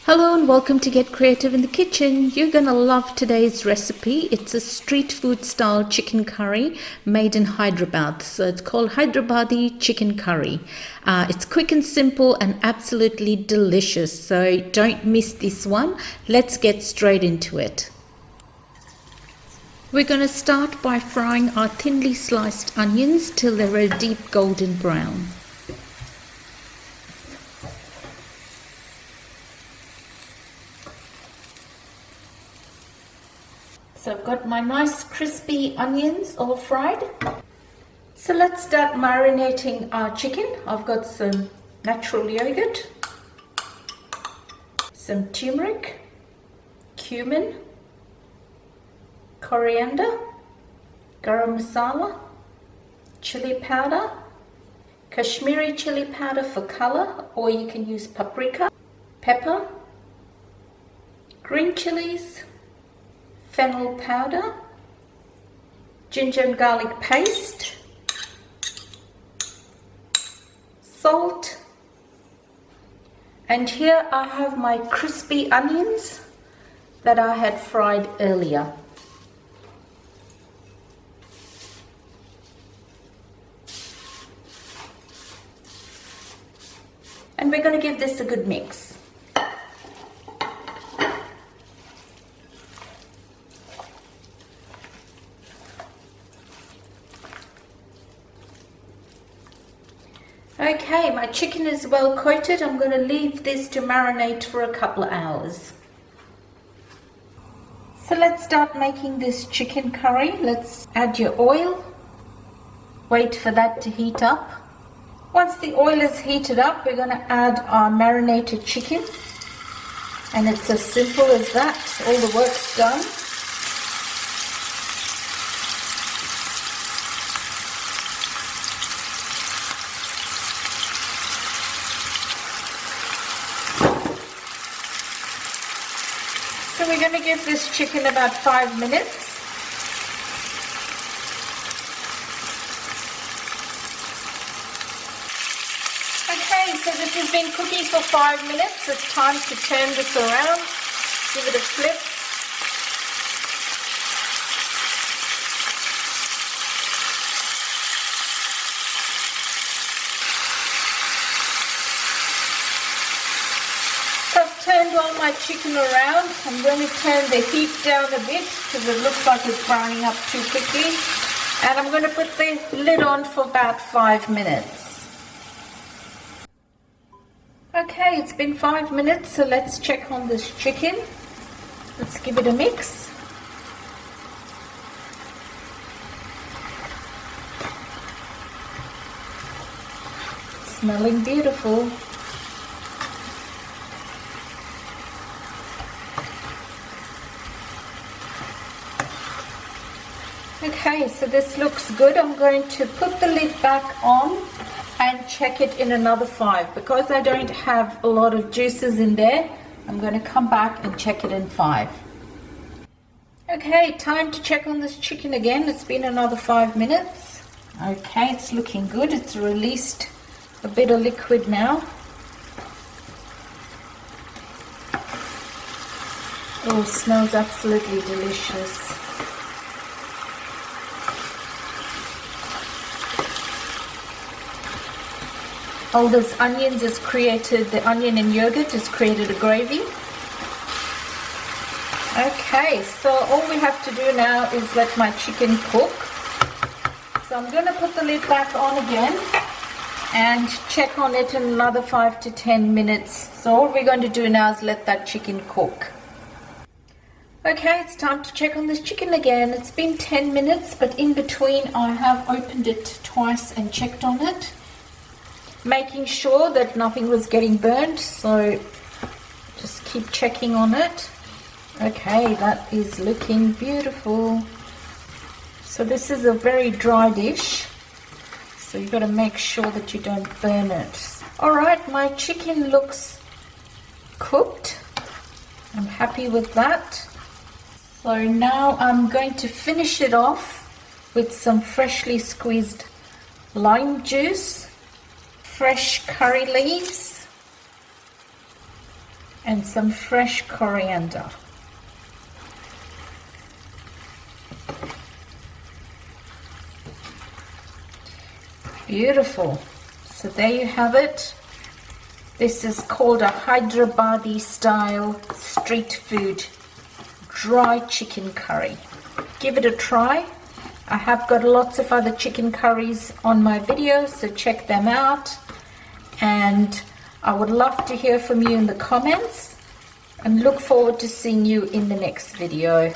Hello and welcome to Get Creative in the Kitchen. You're going to love today's recipe. It's a street food style chicken curry made in Hyderabad. So it's called Hyderabadi chicken curry. It's quick and simple and absolutely delicious. So don't miss this one. Let's get straight into it. We're going to start by frying our thinly sliced onions till they're a deep golden brown. So I've got my nice crispy onions all fried. So let's start marinating our chicken. I've got some natural yogurt, some turmeric, cumin, coriander, garam masala, chili powder, Kashmiri chili powder for color, or you can use paprika, pepper, green chillies, fennel powder, ginger and garlic paste, salt, and here I have my crispy onions that I had fried earlier. And we're going to give this a good mix. Okay, my chicken is well coated. I'm going to leave this to marinate for a couple of hours. So let's start making this chicken curry. Let's add your oil. Wait for that to heat up. Once the oil is heated up, we're going to add our marinated chicken. And it's as simple as that. All the work's done. So we're going to give this chicken about 5 minutes. Okay, so this has been cooking for 5 minutes. It's time to turn this around. Give it a flip. Turned all my chicken around. I'm going to turn the heat down a bit because it looks like it's browning up too quickly, and I'm going to put the lid on for about 5 minutes. Okay, it's been 5 minutes, so let's check on this chicken. Let's give it a mix. It's smelling beautiful. Okay, so this looks good. I'm going to put the lid back on and check it in another 5. Because I don't have a lot of juices in there, I'm going to come back and check it in 5. Okay, time to check on this chicken again. It's been another 5 minutes. Okay, it's looking good. It's released a bit of liquid now. Oh, it smells absolutely delicious. All those onions has created, the onion and yogurt has created a gravy. Okay, so all we have to do now is let my chicken cook. So I'm going to put the lid back on again and check on it in another 5 to 10 minutes. So all we're going to do now is let that chicken cook. Okay, it's time to check on this chicken again. It's been 10 minutes, but in between I have opened it twice and checked on it, making sure that nothing was getting burnt, so just keep checking on it. Okay, that is looking beautiful. So this is a very dry dish, so you've got to make sure that you don't burn it. Alright, my chicken looks cooked. I'm happy with that. So now I'm going to finish it off with some freshly squeezed lime juice, fresh curry leaves, and some fresh coriander. Beautiful. So there you have it. This is called a Hyderabadi style street food dry chicken curry. Give it a try. I have got lots of other chicken curries on my videos, so check them out. And I would love to hear from you in the comments and look forward to seeing you in the next video.